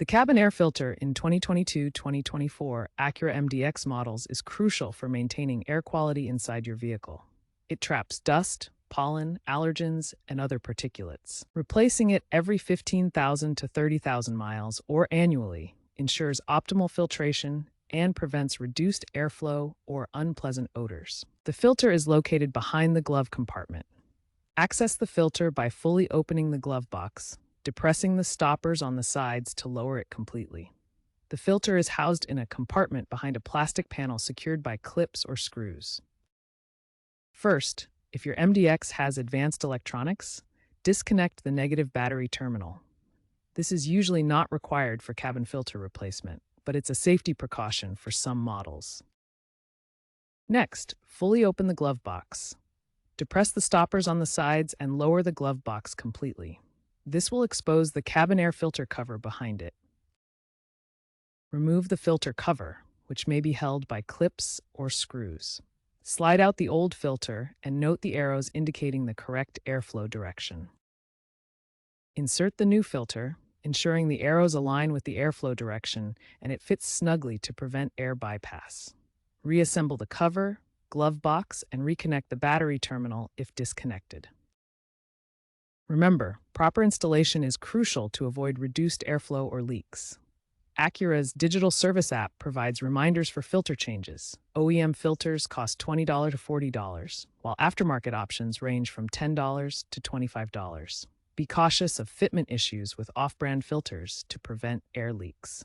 The cabin air filter in 2022-2024 Acura MDX models is crucial for maintaining air quality inside your vehicle. It traps dust, pollen, allergens, and other particulates. Replacing it every 15,000 to 30,000 miles or annually ensures optimal filtration and prevents reduced airflow or unpleasant odors. The filter is located behind the glove compartment. Access the filter by fully opening the glove box, depressing the stoppers on the sides to lower it completely. The filter is housed in a compartment behind a plastic panel secured by clips or screws. First, if your MDX has advanced electronics, disconnect the negative battery terminal. This is usually not required for cabin filter replacement, but it's a safety precaution for some models. Next, fully open the glove box. Depress the stoppers on the sides and lower the glove box completely. This will expose the cabin air filter cover behind it. Remove the filter cover, which may be held by clips or screws. Slide out the old filter and note the arrows indicating the correct airflow direction. Insert the new filter, ensuring the arrows align with the airflow direction and it fits snugly to prevent air bypass. Reassemble the cover, glove box, and reconnect the battery terminal if disconnected. Remember, proper installation is crucial to avoid reduced airflow or leaks. Acura's digital service app provides reminders for filter changes. OEM filters cost $20 to $40, while aftermarket options range from $10 to $25. Be cautious of fitment issues with off-brand filters to prevent air leaks.